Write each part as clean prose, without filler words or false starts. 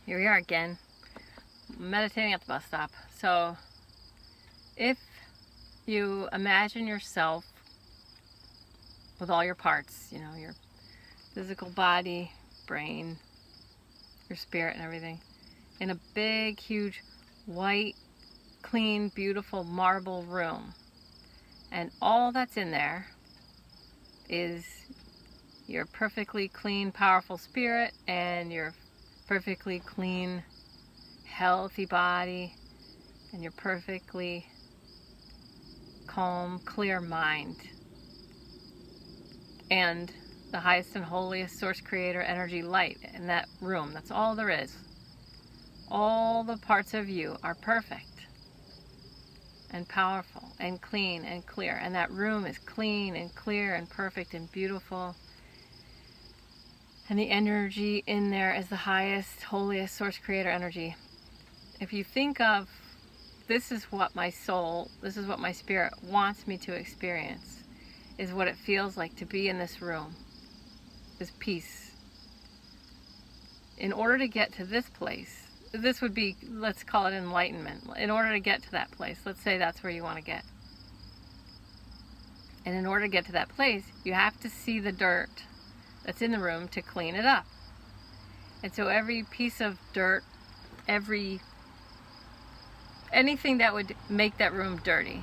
Here we are again, meditating at the bus stop. So if you imagine yourself with all your parts, your physical body, brain, your spirit and everything, in a big, huge, white, clean, beautiful marble room. And all that's in there is your perfectly clean, powerful spirit and your perfectly clean, healthy body and your perfectly calm, clear mind. And the highest and holiest source creator energy light in that room. That's all there is. All the parts of you are perfect and powerful and clean and clear. And that room is clean and clear and perfect and beautiful. And the energy in there is the highest, holiest source creator energy. If you think of, this is what my soul, this is what my spirit wants me to experience, is what it feels like to be in this room, this peace. In order to get to this place, this would be, let's call it enlightenment. In order to get to that place, let's say that's where you want to get. And in order to get to that place, you have to see the dirt that's in the room to clean it up. And so every piece of dirt, anything that would make that room dirty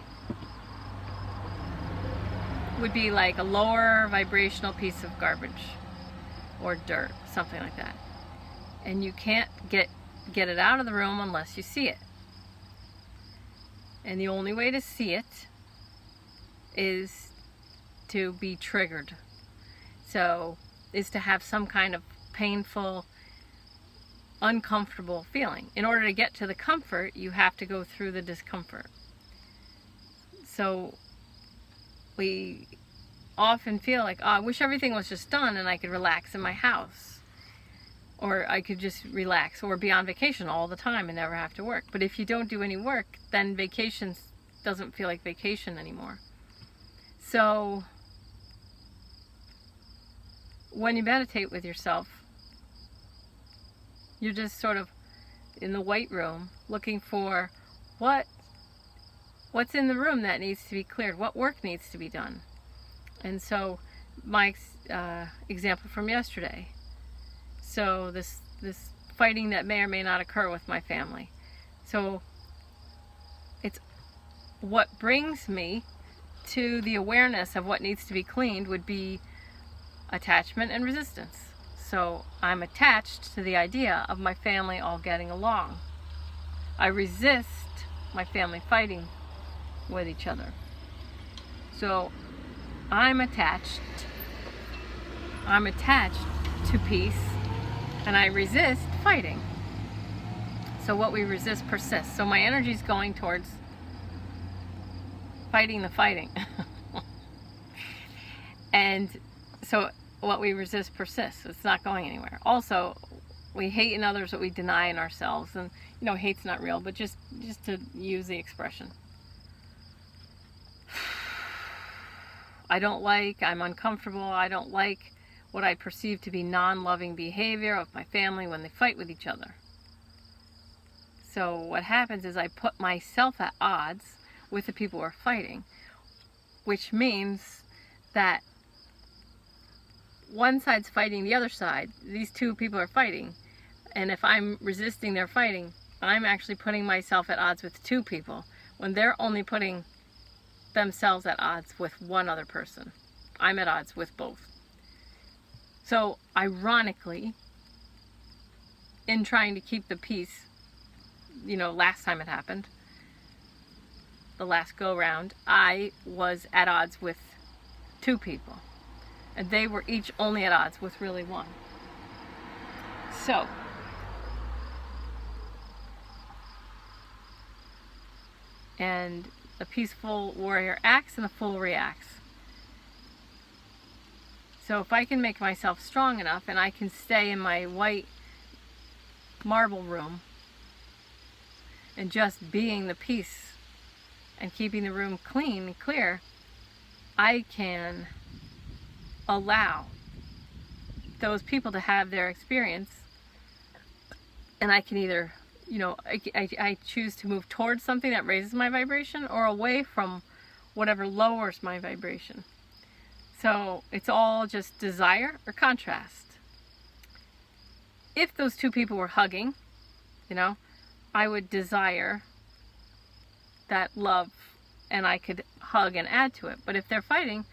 would be like a lower vibrational piece of garbage or dirt, something like that. And you can't get it out of the room unless you see it. And the only way to see it is to be triggered. So, is to have some kind of painful, uncomfortable feeling. In order to get to the comfort, you have to go through the discomfort. So we often feel like, oh, I wish everything was just done and I could relax in my house. Or I could just relax or be on vacation all the time and never have to work. But if you don't do any work, then vacation doesn't feel like vacation anymore. So when you meditate with yourself, you're just sort of in the white room looking for what's in the room that needs to be cleared, what work needs to be done. And so my example from yesterday, so this fighting that may or may not occur with my family. So it's what brings me to the awareness of what needs to be cleaned would be attachment and resistance. So I'm attached to the idea of my family all getting along. I resist my family fighting with each other. So I'm attached to peace, and I resist fighting. So what we resist persists. So my energy is going towards fighting the fighting. And so what we resist persists. It's not going anywhere. Also, we hate in others what we deny in ourselves. And, hate's not real, but just to use the expression. I'm uncomfortable, I don't like what I perceive to be non-loving behavior of my family when they fight with each other. So what happens is I put myself at odds with the people who are fighting, which means that one side's fighting the other side. These two people are fighting, and if I'm resisting their fighting, I'm actually putting myself at odds with two people when they're only putting themselves at odds with one other person. I'm at odds with both. So ironically, in trying to keep the peace, last time it happened, the last go round, I was at odds with two people. And they were each only at odds with really one. So, and a peaceful warrior acts and a fool reacts. So if I can make myself strong enough and I can stay in my white marble room and just being the peace and keeping the room clean and clear, I can allow those people to have their experience And I can either, you know, I choose to move towards something that raises my vibration or away from whatever lowers my vibration. So it's all just desire or contrast. If those two people were hugging, you know, I would desire that love and I could hug and add to it. But if they're fighting,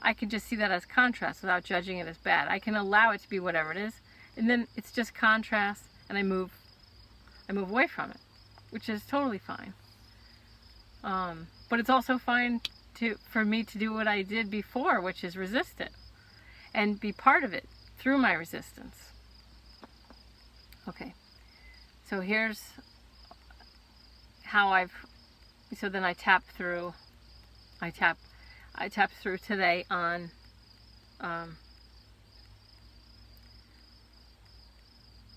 I can just see that as contrast without judging it as bad. I can allow it to be whatever it is, and then it's just contrast, and I move away from it, which is totally fine. But it's also fine for me to do what I did before, which is resist it and be part of it through my resistance. Okay, so here's how so then I tap through today on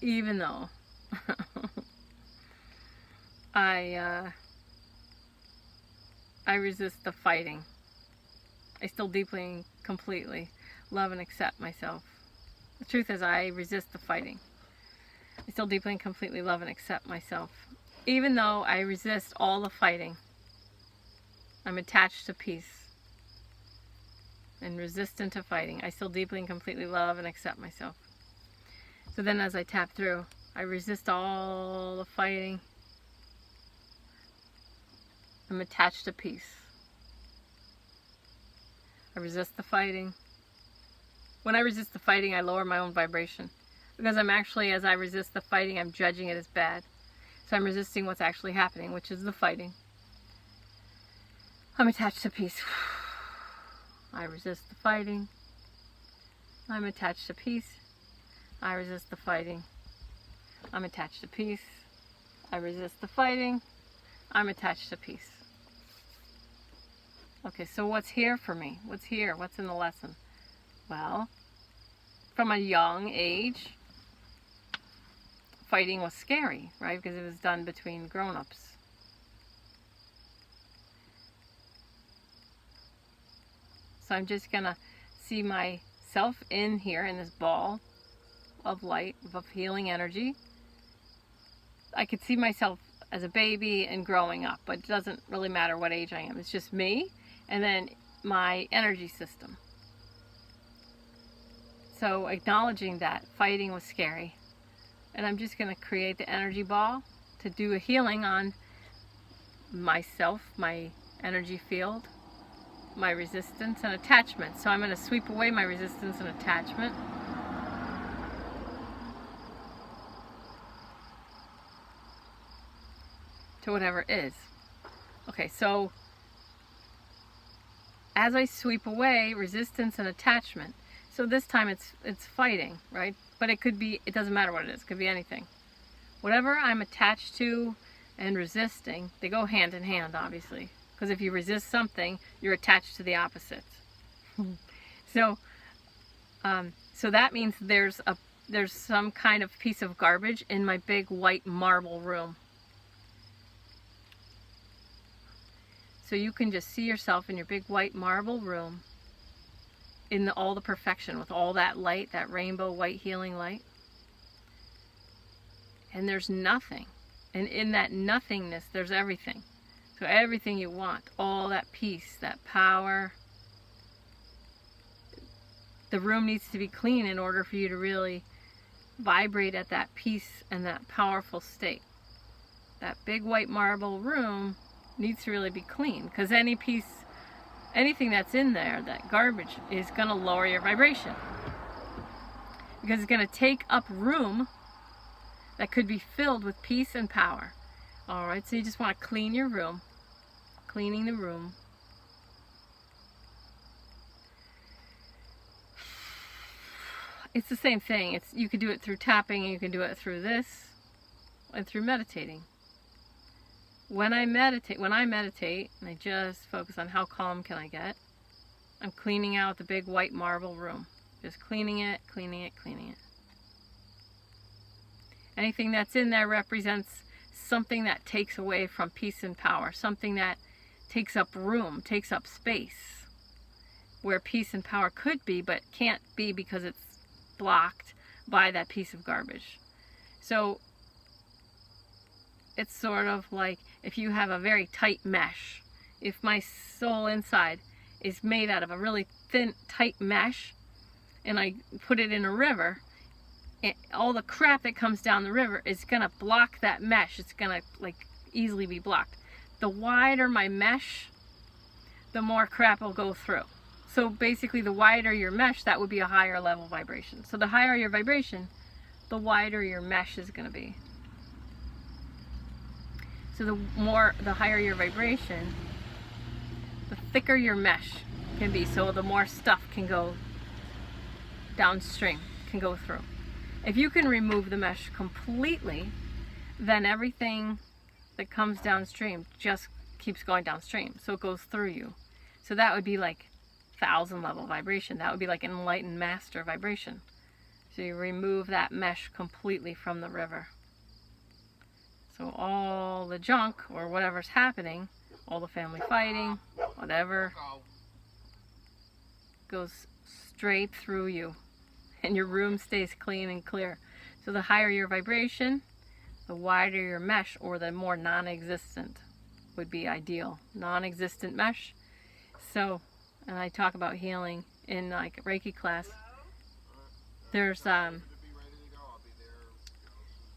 even though I resist the fighting, I still deeply and completely love and accept myself. The truth is, I resist the fighting. I still deeply and completely love and accept myself. Even though I resist all the fighting, I'm attached to peace and resistant to fighting. I still deeply and completely love and accept myself. So then as I tap through, I resist all the fighting. I'm attached to peace. I resist the fighting. When I resist the fighting, I lower my own vibration. Because I'm actually, as I resist the fighting, I'm judging it as bad. So I'm resisting what's actually happening, which is the fighting. I'm attached to peace. I resist the fighting. I'm attached to peace. I resist the fighting. I'm attached to peace. I resist the fighting. I'm attached to peace. Okay, so what's here for me? What's here? What's in the lesson? Well, from a young age, fighting was scary, right? Because it was done between grown-ups. So I'm just going to see myself in here in this ball of light, of healing energy. I could see myself as a baby and growing up, but it doesn't really matter what age I am. It's just me and then my energy system. So acknowledging that fighting was scary. And I'm just going to create the energy ball to do a healing on myself, my energy field, my resistance and attachment. So I'm going to sweep away my resistance and attachment. To whatever is. Okay, so as I sweep away resistance and attachment, so this time it's fighting, right? But it could be, it doesn't matter what it is, it could be anything. Whatever I'm attached to and resisting, they go hand in hand, obviously. Because if you resist something, you're attached to the opposite. So that means there's some kind of piece of garbage in my big white marble room. So you can just see yourself in your big white marble room in all the perfection with all that light, that rainbow white healing light. And there's nothing. And in that nothingness, there's everything. So everything you want, all that peace, that power. The room needs to be clean in order for you to really vibrate at that peace and that powerful state. That big white marble room needs to really be clean, because anything that's in there, that garbage, is going to lower your vibration. Because it's going to take up room that could be filled with peace and power. Alright, so you just want to clean your room. Cleaning the room. It's the same thing. You could do it through tapping, and you can do it through this, and through meditating. When I meditate, and I just focus on how calm can I get, I'm cleaning out the big white marble room. Just cleaning it, cleaning it, cleaning it. Anything that's in there represents something that takes away from peace and power, something that takes up room, takes up space, where peace and power could be, but can't be because it's blocked by that piece of garbage. So it's sort of like if you have a very tight mesh. If my soul inside is made out of a really thin, tight mesh, and I put it in a river, all the crap that comes down the river is gonna block that mesh. It's gonna like easily be blocked. The wider my mesh, the more crap will go through. So basically, the wider your mesh, that would be a higher level vibration. So the higher your vibration, the wider your mesh is gonna be. So the higher your vibration, the thicker your mesh can be. So the more stuff can go downstream, can go through. If you can remove the mesh completely, then everything that comes downstream just keeps going downstream. So it goes through you. So that would be like 1,000 level vibration. That would be like enlightened master vibration. So you remove that mesh completely from the river. So all the junk or whatever's happening, all the family fighting, whatever, goes straight through you. And your room stays clean and clear. So the higher your vibration, the wider your mesh, or the more non-existent would be ideal. Non-existent mesh. So, and I talk about healing in like Reiki class. There's the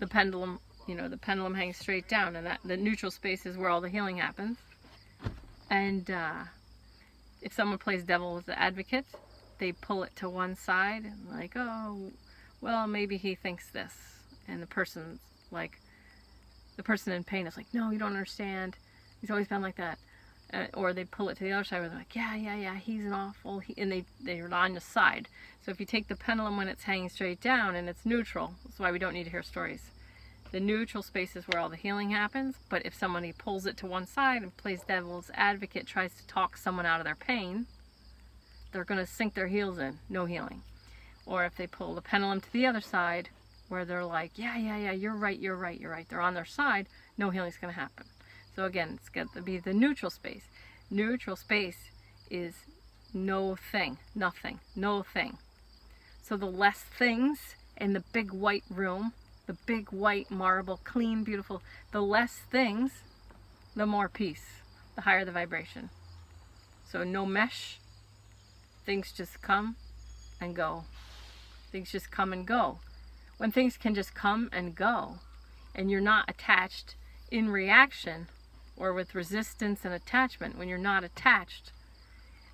pendulum, you know, the pendulum hangs straight down, and that the neutral space is where all the healing happens. And if someone plays devil's advocate, they pull it to one side and like, oh, well, maybe he thinks this. And the person's like, the person in pain is like, no, you don't understand. He's always been like that. Or they pull it to the other side where they're like, yeah, he's an awful, and they're on the side. So if you take the pendulum when it's hanging straight down and it's neutral, that's why we don't need to hear stories. The neutral space is where all the healing happens, but if somebody pulls it to one side and plays devil's advocate, tries to talk someone out of their pain, they're going to sink their heels in, no healing. Or if they pull the pendulum to the other side, where they're like, yeah, you're right, they're on their side, no healing's going to happen. So again, it's got to be the neutral space. Neutral space is no thing, nothing, no thing. So the less things in the big white room, the big white marble, clean, beautiful, the less things, the more peace, the higher the vibration. So no mesh, things just come and go. Things just come and go. When things can just come and go, and you're not attached in reaction or with resistance and attachment, when you're not attached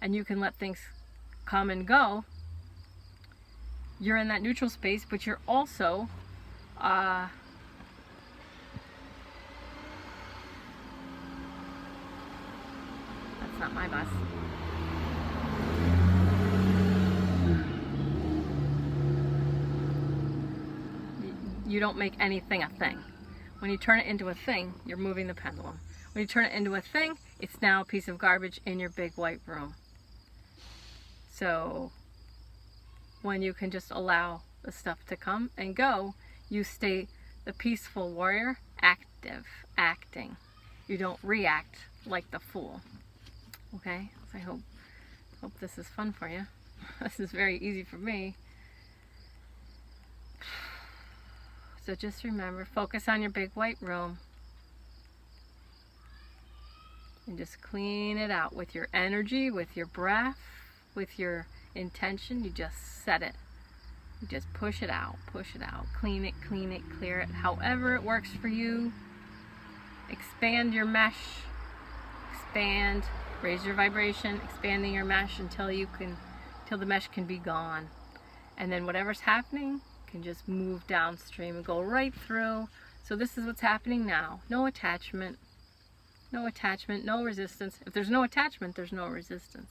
and you can let things come and go, you're in that neutral space, but you're also that's not my bus. You don't make anything a thing. When you turn it into a thing, you're moving the pendulum. When you turn it into a thing, it's now a piece of garbage in your big white room. So when you can just allow the stuff to come and go, you stay the peaceful warrior, active, acting. You don't react like the fool. Okay? So I hope this is fun for you. This is very easy for me. So just remember, focus on your big white room and just clean it out with your energy, with your breath, with your intention. You just set it. You just push it out, clean it, clear it, however it works for you. Expand your mesh, expand, raise your vibration, expanding your mesh until the mesh can be gone. And then whatever's happening can just move downstream and go right through. So this is what's happening now. No attachment, no resistance. If there's no attachment, there's no resistance.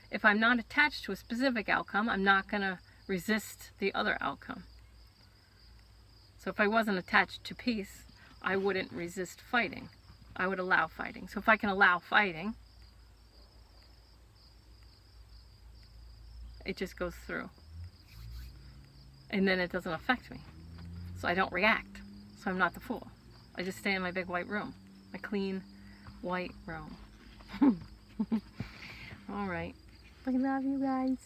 If I'm not attached to a specific outcome, I'm not going to resist the other outcome. So if I wasn't attached to peace, I wouldn't resist fighting. I would allow fighting. So if I can allow fighting, it just goes through. And then it doesn't affect me. So I don't react. So I'm not the fool. I just stay in my big white room. My clean white room. All right. I love you guys.